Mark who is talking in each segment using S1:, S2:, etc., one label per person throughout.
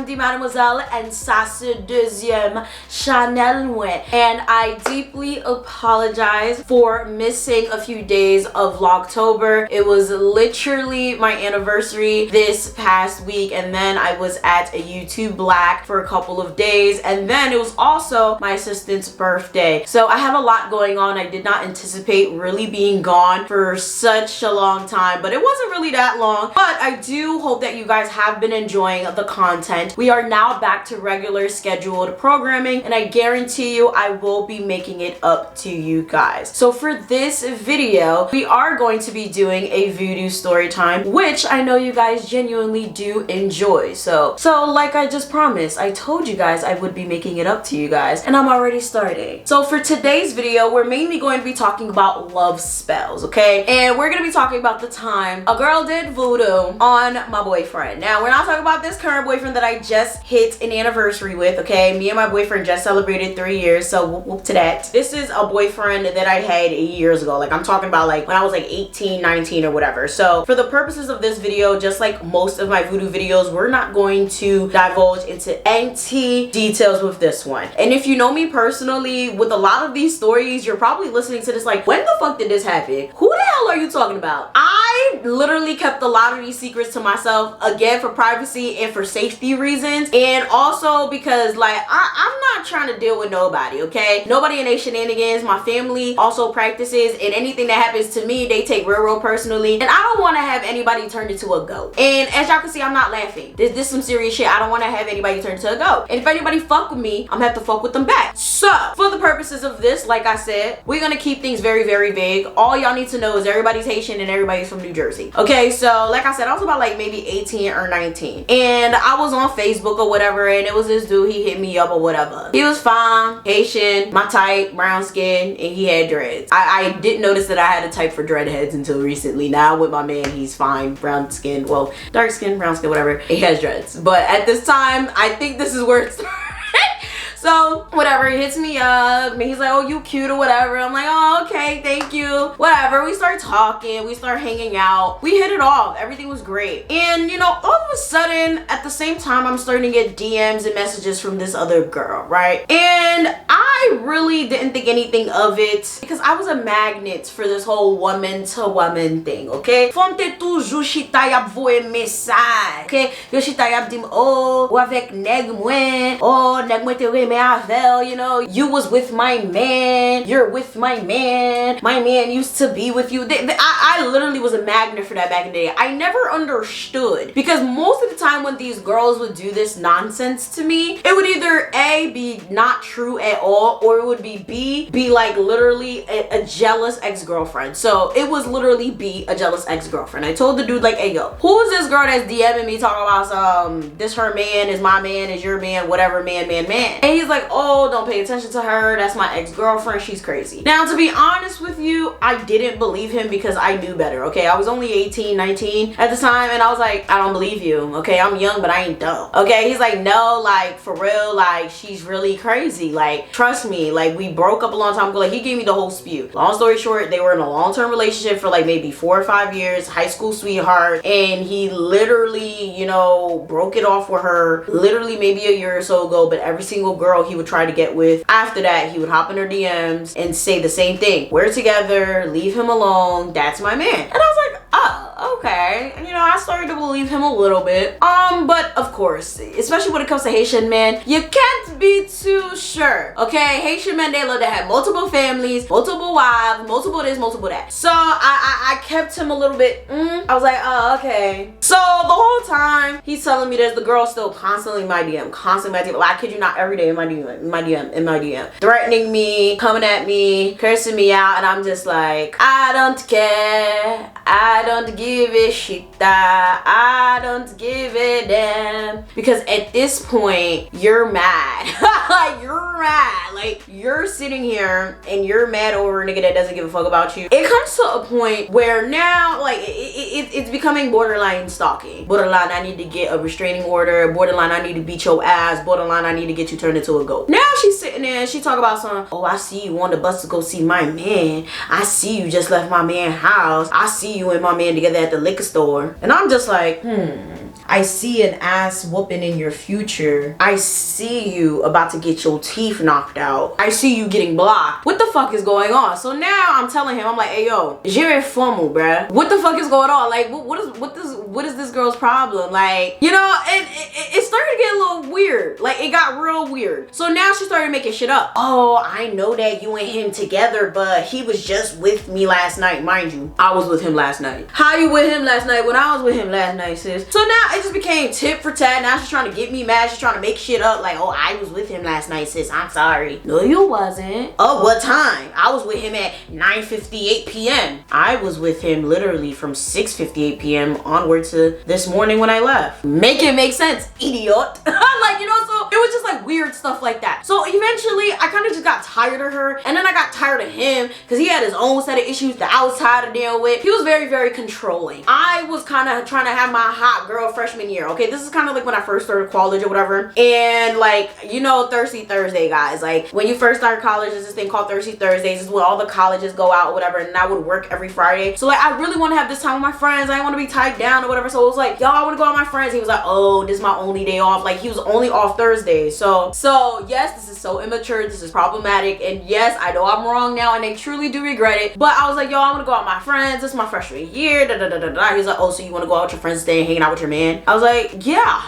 S1: dit Mademoiselle and ça c'est deuxième Chanel moi. And I deeply apologize for missing a few days of Vlogtober. It was literally my anniversary this past week, and then I was at a YouTube Black for a couple of days, and then it was also my assistant's birthday. So I have a lot going on. I did not anticipate really being gone for such a long time, but it wasn't really that long. But I do hope that you guys have been enjoying the content. We are now back to regular scheduled programming, and I guarantee you I will be making it up to you guys. So for this video, we are going to be doing a voodoo story time, which I know you guys genuinely do enjoy. So like I just promised, I told you guys I would be making it up to you guys, and I'm already starting. So for today's video, we're mainly going to be talking about love spells, okay? And we're going to be talking about the time a girl did voodoo on my boyfriend. Now, we're not talking about this current boyfriend that I just hit an anniversary with, okay? Me and my boyfriend just celebrated 3 years, so whoop to that. This is a boyfriend that I had 8 years ago. Like, I'm talking about like when I was like 18, 19 or whatever. So for the purposes of this video, just like most of my voodoo videos, we're not going to divulge into any details with this one. And if you know me personally, with a lot of these stories, you're probably listening to this like, when the fuck did this happen? Who the hell are you talking about? I literally kept a lot of these secrets to myself, again, for privacy and for safety reasons, and also because like I'm not trying to deal with nobody, okay? Nobody in their shenanigans. My family also practices, and anything that happens to me, they take real personally, and I don't want to have anybody turned into a goat. And as y'all can see, I'm not laughing. This is some serious shit. I don't want to have anybody turned into a goat, and if anybody fuck with me, I'm gonna have to fuck with them back. So for the purposes of this, like I said, we're gonna keep things very, very vague. All y'all need to know is everybody's Haitian and everybody's from New Jersey, okay? So like I said, I was about like maybe 18 or 19, and I was on Facebook or whatever, and it was this dude, he hit me up or whatever. He was fine, Haitian, my type, brown skin, and he had dreads. I didn't notice that I had a type for dreadheads until recently. Now with my man, he's fine, brown skin, well, dark skin, brown skin, whatever, he has dreads. But at this time, I think this is where it started. So whatever, he hits me up and he's like, oh, you cute or whatever. I'm like, oh, okay, thank you, whatever. We start talking, we start hanging out, we hit it off, everything was great. And you know, all of a sudden, at the same time, I'm starting to get DMs and messages from this other girl, right? And I really didn't think anything of it because I was a magnet for this whole woman to woman thing, okay? Fonte toujours Shortyy ap voye message, okay? Yo Shortyy ap dim, oh, ou avec neg mwen, oh, neg mwen te Mademoiselle, you know, you was with my man, you're with my man used to be with you. I literally was a magnet for that back in the day. I never understood, because most of the time when these girls would do this nonsense to me, it would either A, be not true at all, or it would be B, be like literally a jealous ex-girlfriend. So it was literally B, a jealous ex-girlfriend. I told the dude like, hey yo, who is this girl that's DMing me talking about this her man, is my man, is your man, whatever, man. And he's like, oh, don't pay attention to her, that's my ex-girlfriend, she's crazy. Now, to be honest with you, I didn't believe him because I knew better, okay? I was only 18, 19 at the time, and I was like, I don't believe you, okay? I'm young, but I ain't dumb, okay? He's like, no, like, for real, like, she's really crazy, like, trust me, like, we broke up a long time ago. Like, he gave me the whole spew. Long story short, they were in a long-term relationship for like maybe 4 or 5 years, high school sweetheart, and he literally, you know, broke it off with her literally maybe a year or so ago. But every single girl he would try to get with after that, he would hop in her DMs and say the same thing: we're together, leave him alone, that's my man. And I was like, oh, okay. And you know, I started to believe him a little bit. But of course, especially when it comes to Haitian men, you can't be too sure, okay? Haitian men, they love to have multiple families, multiple wives, multiple this, multiple that. So I kept him a little bit, I was like, oh, okay. So the whole time he's telling me this, the girl's still constantly in my DM, like, I kid you not, every day in my DM, threatening me, coming at me, cursing me out, and I'm just like, I don't care, I don't give a shit, I don't give a damn. Because at this point, you're mad. Like, you're mad. Like, you're sitting here and you're mad over a nigga that doesn't give a fuck about you. It comes to a point where now, like, it's becoming borderline stalking. Borderline, I need to get a restraining order. Borderline, I need to beat your ass. Borderline, I need to get you turned into a goat. Now she's sitting there and she talk about some, oh, I see you on the bus to go see my man. I see you just left my man's house. I see you and my man together at the liquor store. And I'm just like, I see an ass whooping in your future. I see you about to get your teeth knocked out. I see you getting blocked. What the fuck is going on? So now I'm telling him, I'm like, hey yo, je vais fumo, bruh. What the fuck is going on? Like, what is this girl's problem? Like, you know, and it started to get a little weird. Like, it got real weird. So now she started making shit up. Oh, I know that you and him together, but he was just with me last night. Mind you, I was with him last night. How you with him last night when I was with him last night, sis? So now it just became tit for tat. Now she's trying to get me mad. She's trying to make shit up. Like, oh, I was with him last night, sis. I'm sorry. No, you wasn't. Oh, what time? I was with him at 9:58 p.m. I was with him literally from 6:58 p.m. onward to this morning when I left. Make it make sense, idiot. Like, you know, so it was just like weird stuff like that. So eventually I kind of just got tired of her, and then I got tired of him because he had his own set of issues that I was tired of dealing with. He was very, very controlling. I was kind of trying to have my hot girl freshman year. Okay, this is kind of like when I first started college or whatever. And like, you know, Thirsty Thursday, guys. Like, when you first start college, there's this thing called Thirsty Thursdays. This is when all the colleges go out or whatever, and I would work every Friday. So like, I really want to have this time with my friends. I didn't want to be tied down or whatever. So it was like, y'all, I want to go out with my friends. He was like, oh, this is my only day off. Like, he was only off Thursdays. So yes, this is so immature. This is problematic. And yes, I know I'm wrong now, and I truly do regret it. But I was like, yo, I want to go out with my friends. This is my freshman year. Da, da, da, da, da. He was like, oh, so you want to go out with your friends today and hanging out with your man? I was like, yeah.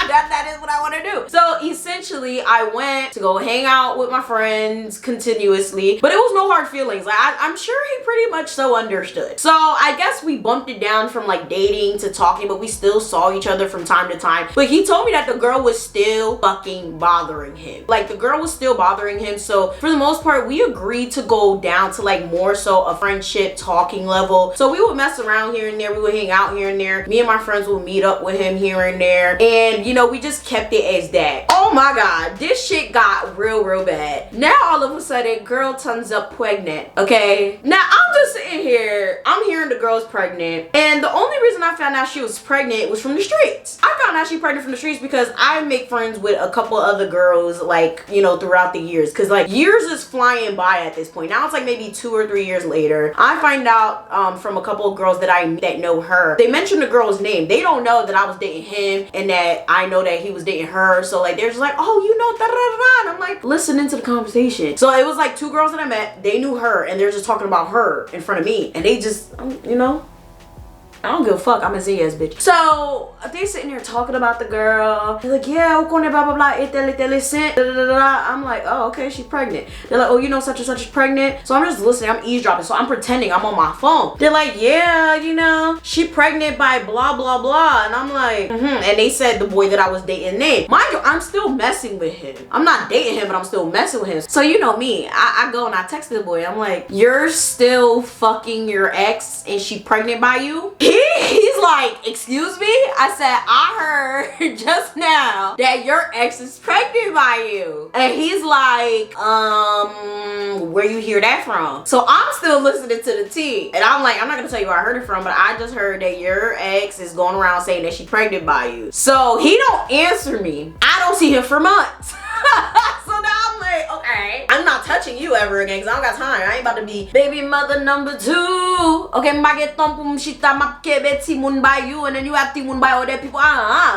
S1: that is what I want to do. So essentially, I went to go hang out with my friends continuously, but it was no hard feelings. Like, I'm sure he pretty much so understood. So I guess we bumped it down from like dating to talking, but we still saw each other from time to time. But he told me that the girl was still fucking bothering him. Like, the girl was still bothering him. So for the most part, we agreed to go down to like more so a friendship talking level. So we would mess around here and there. We would hang out here and there. Me and my friends would meet up with him here and there. And you know, we just kept it as that. Oh my God, this shit got real bad. Now all of a sudden, girl turns up pregnant. Okay, now I'm just sitting here, I'm hearing the girl's pregnant, and the only reason I found out she was pregnant was from the streets. I found out she pregnant from the streets because I make friends with a couple other girls, like, you know, throughout the years, because like years is flying by at this point. Now it's like maybe 2 or 3 years later. I find out from a couple of girls that know her. They mentioned the girl's name. They don't know that I was dating him and that I know that he was dating her. So like, they're just like, oh, you know, da da da. And I'm like, listening to the conversation. So it was like 2 girls that I met. They knew her, and they're just talking about her in front of me, and they just, you know, I don't give a fuck. I'm a Z-ass bitch. So they sitting there talking about the girl. They're like, yeah, blah blah blah. I'm like, oh, okay, she's pregnant. They're like, oh, you know, such and such is pregnant. So I'm just listening. I'm eavesdropping. So I'm pretending I'm on my phone. They're like, yeah, you know, she pregnant by blah blah blah. And I'm like, And they said the boy that I was dating name. Mind you, I'm still messing with him. I'm not dating him, but I'm still messing with him. So you know me. I go and I text the boy. I'm like, you're still fucking your ex and she pregnant by you? He's like, excuse me? I said, I heard just now that your ex is pregnant by you. And he's like, where you hear that from? So I'm still listening to the tea. And I'm like, I'm not gonna tell you where I heard it from, but I just heard that your ex is going around saying that she's pregnant by you. So he don't answer me. I don't see him for months. So now I'm like, okay, I'm not touching you ever again because I don't got time. I ain't about to be baby mother number 2. Okay, by you, and then you have to by other people.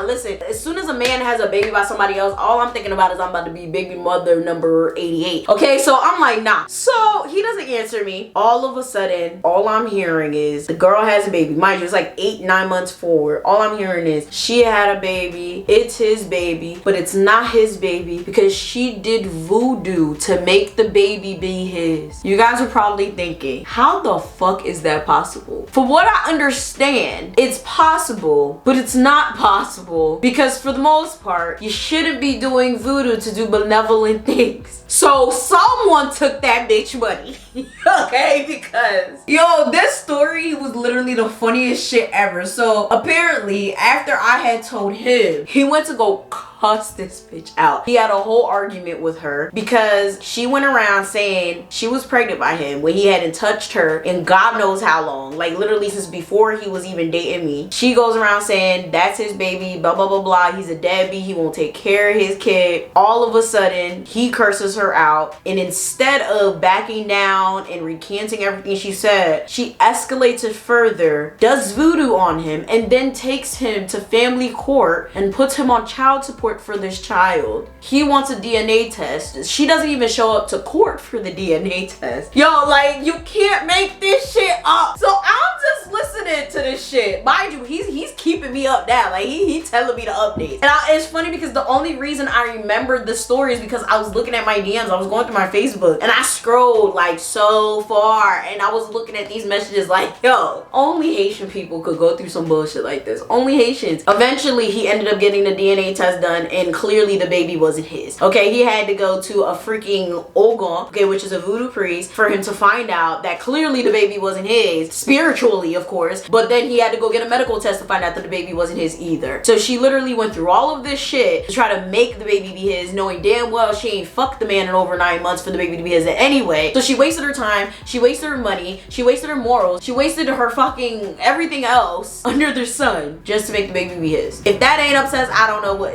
S1: Listen, as soon as a man has a baby by somebody else, all I'm thinking about is I'm about to be baby mother number 88. Okay, so I'm like, nah. So he doesn't answer me. All of a sudden, all I'm hearing is the girl has a baby. Mind you, it's like 8-9 months forward. All I'm hearing is she had a baby. It's his baby, but it's not his baby because she did voodoo to make the baby be his. You guys are probably thinking, how the fuck is that possible? For what I understand, it's possible, but it's not possible because for the most part, you shouldn't be doing voodoo to do benevolent things. So someone took that bitch money. Okay, because yo, this story was literally the funniest shit ever. So apparently after I had told him, he went to go cussed this bitch out. He had a whole argument with her because she went around saying she was pregnant by him when he hadn't touched her in God knows how long, like literally since before he was even dating me. She goes around saying that's his baby, blah blah blah blah, he's a deadbeat, he won't take care of his kid. All of a sudden he curses her out, and instead of backing down and recanting everything she said, she escalates it further, does voodoo on him, and then takes him to family court and puts him on child support for this child. He wants a DNA test. She doesn't even show up to court for the DNA test. Yo, like, you can't make this shit up. So I'm just listening to this shit. Mind you, he's keeping me up now. Like, he's telling me the updates. And it's funny because the only reason I remembered the story is because I was looking at my DMs. I was going through my Facebook and I scrolled like so far and I was looking at these messages like, yo, only Haitian people could go through some bullshit like this. Only Haitians. Eventually, he ended up getting the DNA test done and clearly the baby wasn't his. Okay, he had to go to a freaking Ogon, okay, which is a voodoo priest, for him to find out that clearly the baby wasn't his, spiritually of course, but then he had to go get a medical test to find out that the baby wasn't his either. So she literally went through all of this shit to try to make the baby be his, knowing damn well she ain't fucked the man in over 9 months for the baby to be his anyway. So she wasted her time, she wasted her money, she wasted her morals, she wasted her fucking everything else under the sun just to make the baby be his. If that ain't obsessed, I don't know what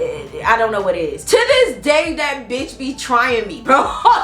S1: it is. To this day, that bitch be trying me, bro.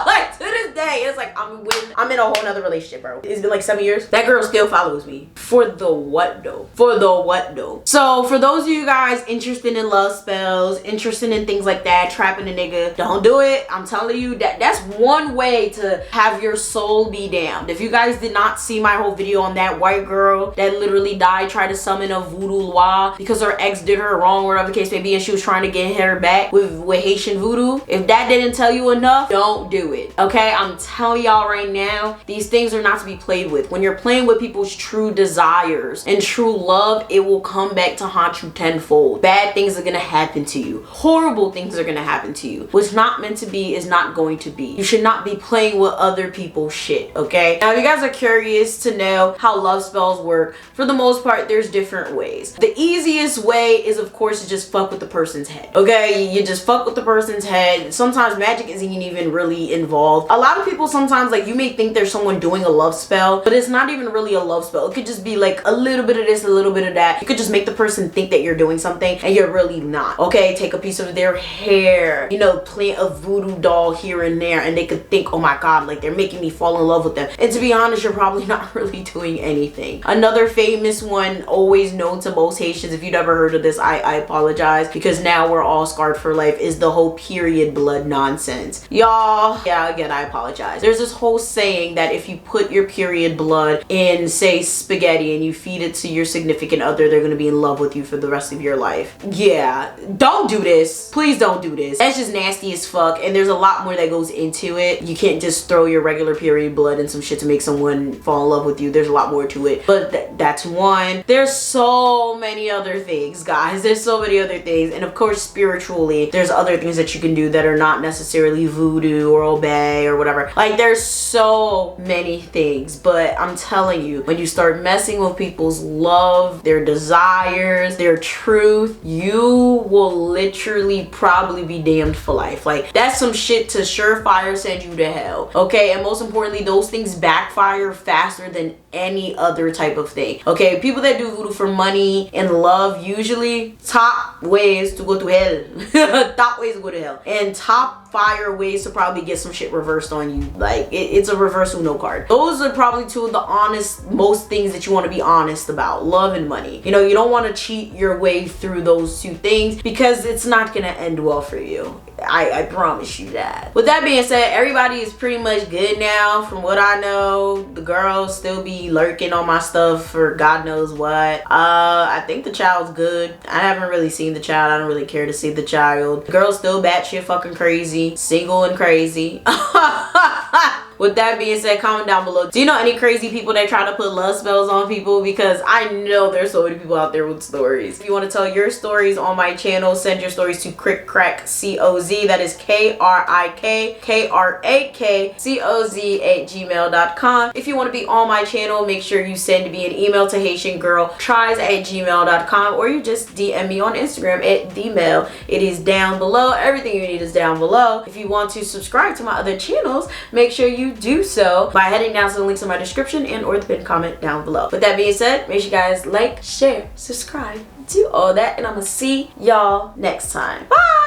S1: Like, to this day, it's like I'm in a whole nother relationship, bro. It's been like 7 years. That girl still follows me. For the what though? For the what though? So for those of you guys interested in love spells, interested in things like that, trapping a nigga, don't do it. I'm telling you that's one way to have your soul be damned. If you guys did not see my whole video on that white girl that literally died, tried to summon a voodoo loi because her ex did her wrong, whatever the case may be, and she was trying to get her back with Haitian voodoo. If that didn't tell you enough, don't do it. Okay, I'm telling y'all right now, these things are not to be played with. When you're playing with people's true desires and true love, it will come back to haunt you tenfold. Bad things are gonna happen to you. Horrible things are gonna happen to you. What's not meant to be is not going to be. You should not be playing with other people's shit, okay? Now, if you guys are curious to know how love spells work, for the most part, there's different ways. The easiest way is, of course, to just fuck with the person's head, okay? You just fuck with the person's head. Sometimes magic isn't even really involved. A lot of people sometimes, like, you may think there's someone doing a love spell, but it's not even really a love spell. It could just be like a little bit of this, a little bit of that. You could just make the person think that you're doing something and you're really not, okay? Take a piece of their hair, you know, plant a voodoo doll here and there, and they could think, oh my god, like they're making me fall in love with them. And to be honest, you're probably not really doing anything. Another famous one, always known to most Haitians, if you've never heard of this, I apologize, because now we're all scarred for life, is the whole period blood nonsense. Y'all, yeah, again, I apologize. There's this whole saying that if you put your period blood in, say, spaghetti and you feed it to your significant other, they're gonna be in love with you for the rest of your life. Yeah, don't do this. Please don't do this. That's just nasty as fuck, and there's a lot more that goes into it. You can't just throw your regular period blood in some shit to make someone fall in love with you. There's a lot more to it, but that's one. There's so many other things, guys. There's so many other things, and of course, spiritually, there's other things that you can do that are not necessarily voodoo or obey or whatever. Like, there's so many things, but I'm telling you, when you start messing with people's love, their desires, their truth, you will literally probably be damned for life. Like, that's some shit to surefire send you to hell, okay? And most importantly, those things backfire faster than any other type of thing, okay? People that do voodoo for money and love, usually top ways to go to hell. Top ways to go to hell, and top fire ways to probably get some shit reversed on you. Like, it's a reverse Uno card. Those are probably two of the most things that you want to be honest about: love and money. You know, you don't want to cheat your way through those two things because it's not gonna end well for you. I promise you that. With that being said, everybody is pretty much good now from what I know. The girls still be lurking on my stuff for God knows what. I think the child's good. I haven't really seen the child. I don't really care to see the child. The girl's still batshit fucking crazy, single and crazy. With that being said, comment down below. Do you know any crazy people that try to put love spells on people? Because I know there's so many people out there with stories. If you want to tell your stories on my channel, send your stories to crickcrackcoz, that is KRICKCOZ@gmail.com. If you want to be on my channel, make sure you send me an email to HaitianGirlTries@gmail.com, or you just DM me on Instagram at @themail. It is down below. Everything you need is down below. If you want to subscribe to my other channels, make sure you do so by heading down to the links in my description and or the pinned comment down below. With that being said, make sure you guys like, share, subscribe, do all that, and I'm gonna see y'all next time. Bye!